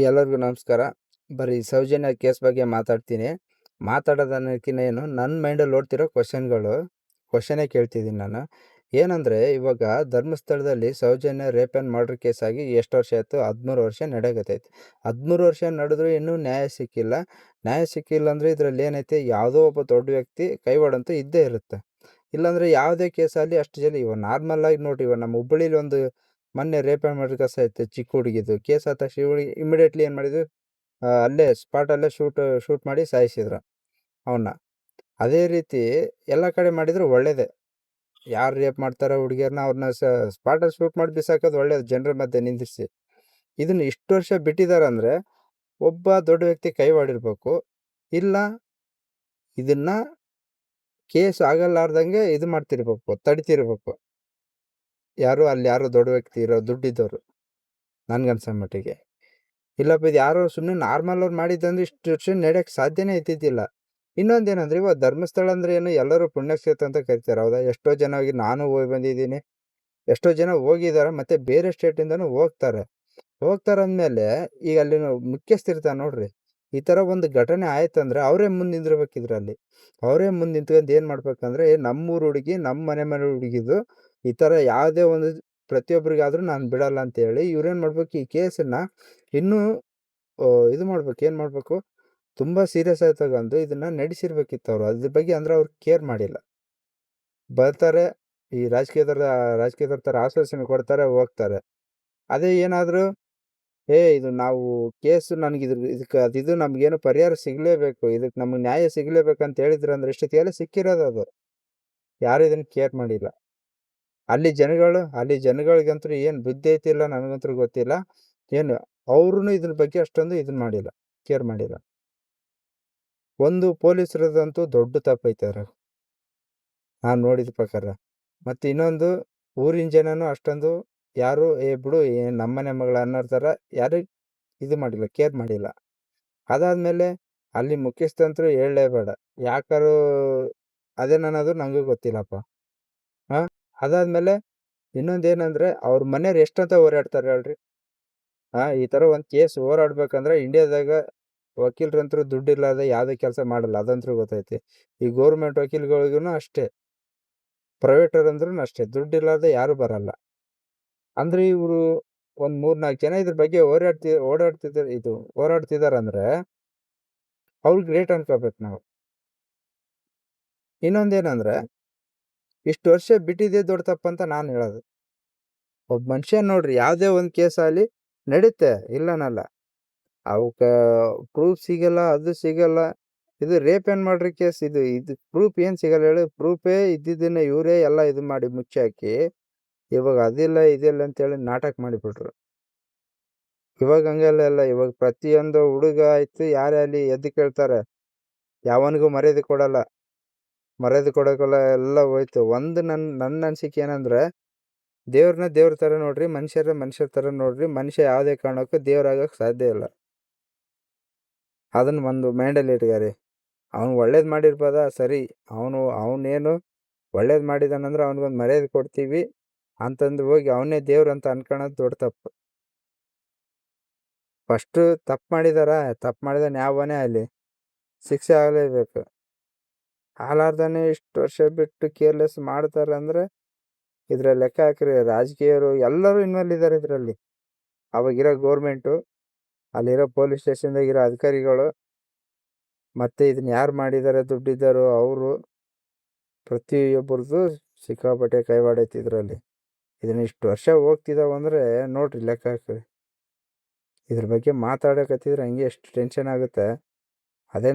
ಎಲ್ಲರಿಗೂ ನಮಸ್ಕಾರ. ಬರೀ ಸೌಜನ್ಯ ಕೇಸ್ ಬಗ್ಗೆ ಮಾತಾಡ್ತೀನಿ. ಮಾತಾಡೋದನ್ನಕ್ಕಿಂತ ನನ್ನ ಮೈಂಡಲ್ಲಿ ಓಡ್ತಿರೋ ಕ್ವಶನೇ ಕೇಳ್ತಿದ್ದೀನಿ ನಾನು. ಏನಂದರೆ, ಇವಾಗ ಧರ್ಮಸ್ಥಳದಲ್ಲಿ Soujanya rape and murder case ಆಗಿ ಎಷ್ಟು ವರ್ಷ ಆಯಿತು? 13 ವರ್ಷ ನಡೆಯಕತ್ತೈತಿ. 13 ವರ್ಷ ನಡೆದ್ರೂ ಇನ್ನೂ ನ್ಯಾಯ ಸಿಕ್ಕಿಲ್ಲ. ನ್ಯಾಯ ಸಿಕ್ಕಿಲ್ಲ ಅಂದರೆ ಇದರಲ್ಲಿ ಏನೈತೆ, ಯಾವುದೋ ಒಬ್ಬ ದೊಡ್ಡ ವ್ಯಕ್ತಿ ಕೈವಾಡಂತೂ ಇದ್ದೇ ಇರುತ್ತೆ. ಇಲ್ಲಾಂದರೆ ಯಾವುದೇ ಕೇಸಲ್ಲಿ ಅಷ್ಟು ಜನ ಇವಾಗ ನಾರ್ಮಲಾಗಿ ನೋಡಿರಿ, ಇವಾಗ ನಮ್ಮ ಹುಬ್ಬಳ್ಳಿಲಿ ಒಂದು ಮೊನ್ನೆ ರೇಪ್ ಆ್ಯಂಡ್ ಮರ್ಡರ್ ಕೇಸ್ ಆಯ್ತು. ಚಿಕ್ಕ ಹುಡುಗಿದು ಕೇಸ್ ಆದ ತಕ್ಷಣ ಇಮಿಡಿಯೇಟ್ಲಿ ಏನು ಮಾಡಿದ್ರು, ಅಲ್ಲೇ ಸ್ಪಾಟಲ್ಲೇ ಶೂಟ್ ಮಾಡಿ ಸಾಯಿಸಿದ್ರು ಅವನ್ನ. ಅದೇ ರೀತಿ ಎಲ್ಲ ಕಡೆ ಮಾಡಿದ್ರು ಒಳ್ಳೇದೇ. ಯಾರು ರೇಪ್ ಮಾಡ್ತಾರೋ ಹುಡುಗಿಯರನ್ನ ಅವ್ರನ್ನ ಸ್ಪಾಟಲ್ಲಿ ಶೂಟ್ ಮಾಡಿ ಬಿಸಾಕೋದು ಒಳ್ಳೇದು, ಜನರ ಮಧ್ಯೆ ನಿಂದಿರಿಸಿ. ಇದನ್ನು ಇಷ್ಟು ವರ್ಷ ಬಿಟ್ಟಿದ್ದಾರೆ ಅಂದರೆ ಒಬ್ಬ ದೊಡ್ಡ ವ್ಯಕ್ತಿ ಕೈವಾಡಿರ್ಬೇಕು, ಇಲ್ಲ ಇದನ್ನ ಕೇಸ್ ಆಗಲಾರ್ದಂಗೆ ಇದು ಮಾಡ್ತಿರ್ಬೇಕು, ತಡಿತಿರ್ಬೇಕು. ಅಲ್ಲಿ ಯಾರೋ ದೊಡ್ಡ ವ್ಯಕ್ತಿ ಇರೋ ದುಡ್ಡಿದ್ದವರು, ನನ್ಗನ್ಸೋ ಮಟ್ಟಿಗೆ. ಇಲ್ಲಪ್ಪ ಇದು ಯಾರೋ ಸುಮ್ಮನೆ ನಾರ್ಮಲ್ ಅವ್ರು ಮಾಡಿದ್ದಂದ್ರೆ ಇಷ್ಟು ವರ್ಷ ನಡೆಯೋಕ್ಕೆ ಸಾಧ್ಯನೇ ಇದ್ದಿದ್ದಿಲ್ಲ. ಇನ್ನೊಂದೇನಂದ್ರೆ, ಇವಾಗ ಧರ್ಮಸ್ಥಳ ಅಂದರೆ ಏನು, ಎಲ್ಲರೂ ಪುಣ್ಯಕ್ಷೇತ್ರ ಅಂತ ಕರಿತಾರೆ, ಹೌದಾ? ಎಷ್ಟೋ ಜನ ಹೋಗಿ, ನಾನು ಹೋಗಿ ಬಂದಿದ್ದೀನಿ, ಎಷ್ಟೋ ಜನ ಹೋಗಿದ್ದಾರೆ, ಮತ್ತು ಬೇರೆ ಸ್ಟೇಟಿಂದನೂ ಹೋಗ್ತಾರೆ ಅಂದಮೇಲೆ ಈಗ ಅಲ್ಲಿ ಮುಖ್ಯಸ್ಥಿರ್ತಾರೆ ನೋಡ್ರಿ. ಈ ಥರ ಒಂದು ಘಟನೆ ಆಯ್ತಂದ್ರೆ ಅವರೇ ಮುಂದೆ ನಿಂದಿರ್ಬೇಕಿದ್ರಲ್ಲಿ. ಅವರೇ ಮುಂದೆ ನಿಂತ್ಕೊಂಡು ಏನು ಮಾಡ್ಬೇಕಂದ್ರೆ, ನಮ್ಮೂರು ಹುಡುಗಿ, ನಮ್ಮ ಮನೆ ಹುಡುಗಿದು ಈ ಥರ ಯಾವುದೇ ಒಂದು ಪ್ರತಿಯೊಬ್ಬರಿಗಾದ್ರೂ ನಾನು ಬಿಡಲ್ಲ ಅಂತೇಳಿ ಇವ್ರೇನು ಮಾಡ್ಬೇಕು, ಈ ಕೇಸನ್ನು ಇನ್ನೂ ಇದು ಮಾಡ್ಬೇಕು. ಏನು ಮಾಡಬೇಕು, ತುಂಬ ಸೀರಿಯಸ್ ಆಗಿ ತಗೊಂಡು ಇದನ್ನು ನಡೆಸಿರ್ಬೇಕಿತ್ತು ಅವರು. ಅದ್ರ ಬಗ್ಗೆ ಅಂದರೆ ಅವ್ರು ಕೇರ್ ಮಾಡಿಲ್ಲ. ಬರ್ತಾರೆ, ಈ ರಾಜಕೀಯದವ್ರ ಥರ ಆಶ್ವಾಸನೆ ಕೊಡ್ತಾರೆ, ಹೋಗ್ತಾರೆ. ಅದೇ ಏನಾದರೂ ಇದು ನಾವು ಕೇಸು ನನಗೆ ಇದು ನಮಗೇನು ಪರಿಹಾರ ಸಿಗಲೇಬೇಕು, ಇದಕ್ಕೆ ನಮಗೆ ನ್ಯಾಯ ಸಿಗಲೇಬೇಕಂತ ಹೇಳಿದ್ರು ಅಂದ್ರೆ ಇಷ್ಟೊತ್ತಿಗೆಲ್ಲ ಸಿಕ್ಕಿರೋದು. ಅದು ಯಾರು ಇದನ್ನು ಕೇರ್ ಮಾಡಿಲ್ಲ. ಅಲ್ಲಿ ಜನಗಳಿಗಂತೂ ಏನು ಬುದ್ಧಿ ಐತಿಲ್ಲ, ನನಗಂತೂ ಗೊತ್ತಿಲ್ಲ ಏನು. ಅವ್ರೂ ಇದ್ರ ಬಗ್ಗೆ ಅಷ್ಟೊಂದು ಇದನ್ನ ಮಾಡಿಲ್ಲ, ಕೇರ್ ಮಾಡಿಲ್ಲ. ಒಂದು ಪೊಲೀಸರದಂತೂ ದೊಡ್ಡ ತಪ್ಪೈತೆ ನಾನು ನೋಡಿದ ಪ್ರಕಾರ. ಮತ್ತು ಇನ್ನೊಂದು, ಊರಿನ ಜನನೂ ಅಷ್ಟೊಂದು ಯಾರು ಬಿಡು ನಮ್ಮನೆ ಮಗಳ ಅನ್ನೋ ಥರ ಯಾರು ಇದು ಮಾಡಿಲ್ಲ, ಕೇರ್ ಮಾಡಿಲ್ಲ. ಅದಾದಮೇಲೆ ಅಲ್ಲಿ ಮುಖ್ಯಸ್ಥಂತರು ಹೇಳಲೇಬೇಡ, ಯಾಕಾರು ಅದೇನನ್ನೋದು ನನಗೂ ಗೊತ್ತಿಲ್ಲಪ್ಪ. ಅದಾದಮೇಲೆ ಇನ್ನೊಂದೇನೆಂದರೆ, ಅವ್ರ ಮನೆಯವ್ರು ಎಷ್ಟಂತ ಹೋರಾಡ್ತಾರೆ ಹೇಳ್ರಿ. ಈ ಥರ ಒಂದು ಕೇಸ್ ಹೋರಾಡ್ಬೇಕಂದ್ರೆ ಇಂಡಿಯಾದಾಗ ವಕೀಲರಂತರೂ ದುಡ್ಡಿಲ್ಲದೆ ಯಾವುದೇ ಕೆಲಸ ಮಾಡಲ್ಲ, ಅದಂತೂ ಗೊತ್ತೈತಿ. ಈ ಗೌರ್ಮೆಂಟ್ ವಕೀಲಗಳಿಗೂ ಅಷ್ಟೇ, ಪ್ರೈವೇಟರಂದ್ರೂ ಅಷ್ಟೇ, ದುಡ್ಡಿಲ್ಲದೆ ಯಾರೂ ಬರಲ್ಲ. ಅಂದರೆ ಇವರು ಒಂದು 3-4 ಜನ ಇದ್ರ ಬಗ್ಗೆ ಹೋರಾಡ್ತಿದಾರಂದ್ರೆ ಅವ್ರು ಗ್ರೇಟ್ ಅನ್ಕೋಬೇಕು ನಾವು. ಇನ್ನೊಂದೇನಂದ್ರೆ, ಇಷ್ಟು ವರ್ಷ ಬಿಟ್ಟಿದ್ದೇ ದೊಡ್ಡ ತಪ್ಪಂತ ನಾನು ಹೇಳೋದು. ಒಬ್ಬ ಮನುಷ್ಯ ನೋಡ್ರಿ, ಯಾವುದೇ ಒಂದು ಕೇಸಾಗಲಿ ನಡೀತೆ, ಇಲ್ಲನಲ್ಲ, ಅವಕ್ಕೆ ಪ್ರೂಫ್ ಸಿಗಲ್ಲ, ಅದು ಸಿಗಲ್ಲ. ಇದು ರೇಪ್ ಆ್ಯಂಡ್ ಮರ್ಡರ್ ಕೇಸ್, ಇದು ಪ್ರೂಫ್ ಏನು ಸಿಗಲ್ಲ ಹೇಳಿ. ಪ್ರೂಫೇ ಇದ್ದಿದ್ದನ್ನ ಇವರೇ ಎಲ್ಲ ಇದು ಮಾಡಿ ಮುಚ್ಚಾಕಿ ಇವಾಗ ಅದಿಲ್ಲ ಇದಿಲ್ಲ ಅಂತೇಳಿ ನಾಟಕ ಮಾಡಿಬಿಟ್ರು. ಇವಾಗ ಹಂಗೆಲ್ಲ. ಇವಾಗ ಪ್ರತಿಯೊಂದು ಹುಡುಗ ಆಯ್ತು, ಯಾರೇ ಅಲ್ಲಿ ಎದ್ದು ಕೇಳ್ತಾರೆ, ಯಾವನಿಗೂ ಮರ್ಯಾದೆ ಕೊಡೋಕ್ಕಲ್ಲ, ಎಲ್ಲ ಹೋಯ್ತು. ಒಂದು ನನ್ನ ಅನಿಸಿಕೆ ಏನಂದರೆ, ದೇವ್ರನ್ನ ದೇವ್ರ ಥರ ನೋಡ್ರಿ, ಮನುಷ್ಯರ ಥರ ನೋಡ್ರಿ. ಮನುಷ್ಯ ಯಾವುದೇ ಕಾರಣಕ್ಕೂ ದೇವ್ರಾಗಕ್ಕೆ ಸಾಧ್ಯ ಇಲ್ಲ. ಅದನ್ನು ಒಂದು ಮೈಂಡಲ್ಲಿ ಇಟ್ಗಾರಿ. ಅವನು ಒಳ್ಳೇದು ಮಾಡಿರ್ಬೋದ, ಸರಿ, ಅವನೇನು ಒಳ್ಳೇದು ಮಾಡಿದಾನಂದ್ರೆ ಅವ್ನಿಗೊಂದು ಮರ್ಯಾದೆ ಕೊಡ್ತೀವಿ ಅಂತಂದು ಹೋಗಿ ಅವನೇ ದೇವ್ರು ಅಂತ ಅನ್ಕೊಳ್ಳೋದು ದೊಡ್ಡ ತಪ್ಪು. ಫಸ್ಟು ತಪ್ಪು ಮಾಡಿದಾನೆ ಯಾವನೇ ಅಲ್ಲಿ ಶಿಕ್ಷೆ ಆಗಲೇಬೇಕು. ಆಲಾರ್ದನೆ ಇಷ್ಟು ವರ್ಷ ಬಿಟ್ಟು ಕೇರ್ಲೆಸ್ ಮಾಡ್ತಾರೆ ಅಂದರೆ ಇದ್ರಲ್ಲಿ ಲೆಕ್ಕ ಹಾಕಿರಿ. ರಾಜಕೀಯರು ಎಲ್ಲರೂ ಇನ್ವಾಲ್ವ್ ಇದ್ದಾರೆ ಇದರಲ್ಲಿ. ಅವಾಗಿರೋ ಗೌರ್ಮೆಂಟು, ಅಲ್ಲಿರೋ ಪೊಲೀಸ್ ಸ್ಟೇಷನ್ದಾಗಿರೋ ಅಧಿಕಾರಿಗಳು, ಮತ್ತು ಇದನ್ನ ಯಾರು ಮಾಡಿದ್ದಾರೆ ದುಡ್ಡಿದ್ದರು ಅವರು, ಪ್ರತಿಯೊಬ್ಬರದು ಸಿಕ್ಕಾಪಟ್ಟೆ ಕೈವಾಡೈತಿ ಇದರಲ್ಲಿ. ಇದನ್ನ ಇಷ್ಟು ವರ್ಷ ಹೋಗ್ತಿದ್ದಾವಂದರೆ ನೋಡ್ರಿ, ಲೆಕ್ಕ ಹಾಕಿರಿ. ಇದ್ರ ಬಗ್ಗೆ ಮಾತಾಡಕತ್ತಿದ್ರೆ ಹಂಗೆ ಎಷ್ಟು ಟೆನ್ಷನ್ ಆಗುತ್ತೆ. ಅದೇ